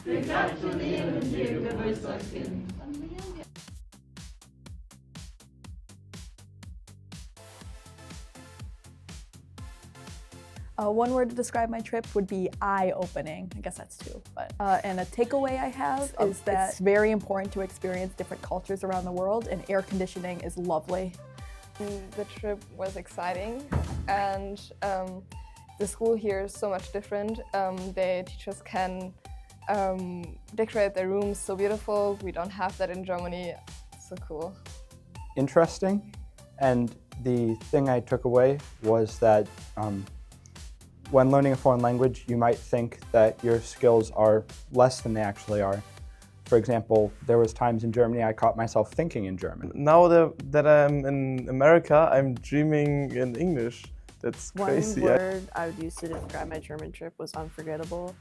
Wir gratulieren dir, Geburtstagskind. One word to describe my trip would be eye-opening. I guess that's two. But and a takeaway I have is that it's very important to experience different cultures around the world, and air conditioning is lovely. The trip was exciting, and the school here is so much different. The teachers can decorate their rooms so beautiful. We don't have that in Germany. So cool. Interesting, and the thing I took away was that when learning a foreign language, you might think that your skills are less than they actually are. For example, there was times in Germany I caught myself thinking in German. Now that I'm in America, I'm dreaming in English. That's crazy. One word I would use to describe my German trip was unforgettable.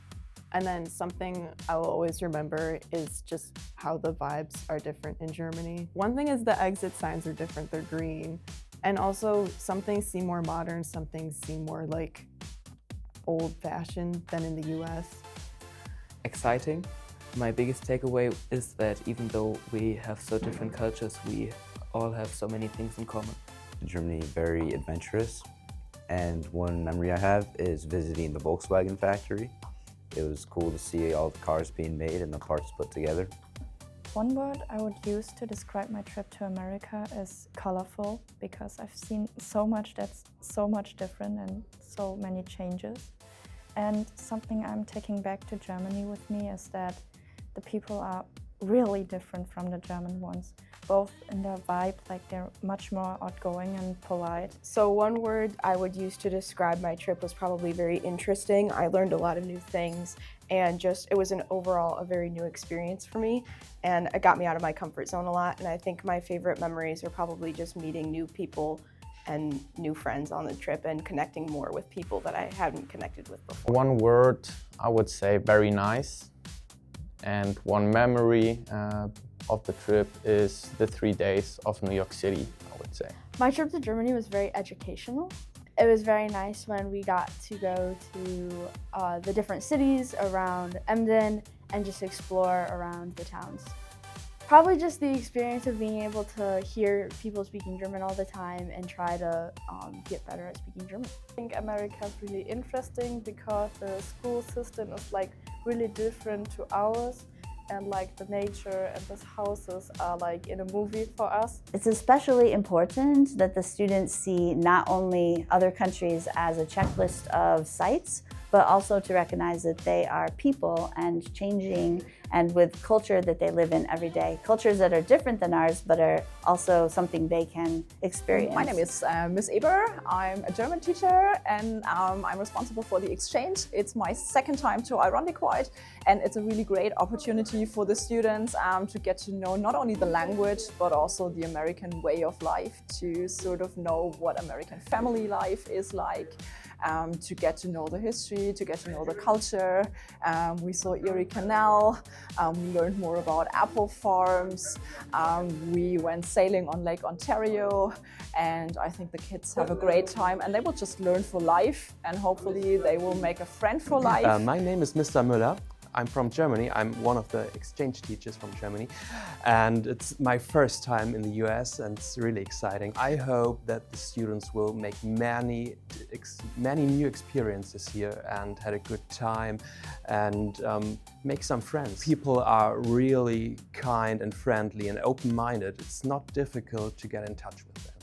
And then something I will always remember is just how the vibes are different in Germany. One thing is the exit signs are different, they're green. And also some things seem more modern, some things seem more like old-fashioned than in the US. Exciting. My biggest takeaway is that even though we have so different cultures, we all have so many things in common. Germany, very adventurous, and one memory I have is visiting the Volkswagen factory. It was cool to see all the cars being made and the parts put together. One word I would use to describe my trip to America is colorful, because I've seen so much that's so much different and so many changes. And something I'm taking back to Germany with me is that the people are really different from the German ones, both in their vibe, like they're much more outgoing and polite. So one word I would use to describe my trip was probably very interesting. I learned a lot of new things, and it was overall a very new experience for me, and it got me out of my comfort zone a lot. And I think my favorite memories are probably just meeting new people and new friends on the trip and connecting more with people that I hadn't connected with before. One word, I would say very nice. And one memory of the trip is the 3 days of New York City, I would say. My trip to Germany was very educational. It was very nice when we got to go to the different cities around Emden and just explore around the towns. Probably just the experience of being able to hear people speaking German all the time and try to get better at speaking German. I think America is really interesting because the school system is like really different to ours, and like the nature and the houses are like in a movie for us. It's especially important that the students see not only other countries as a checklist of sites, but also to recognize that they are people and changing and with culture that they live in every day. Cultures that are different than ours, but are also something they can experience. My name is Miss Eber. I'm a German teacher, and I'm responsible for the exchange. It's my second time to Irondequoit, and it's a really great opportunity for the students to get to know not only the language, but also the American way of life, to sort of know what American family life is like, to get to know the history, to get to know the culture. We saw Erie Canal, we learned more about apple farms, we went sailing on Lake Ontario, and I think the kids have a great time, and they will just learn for life, and hopefully they will make a friend for life. My name is Mr. Müller. I'm from Germany. I'm one of the exchange teachers from Germany, and it's my first time in the US, and it's really exciting. I hope that the students will make many new experiences here and had a good time and make some friends. People are really kind and friendly and open-minded. It's not difficult to get in touch with them.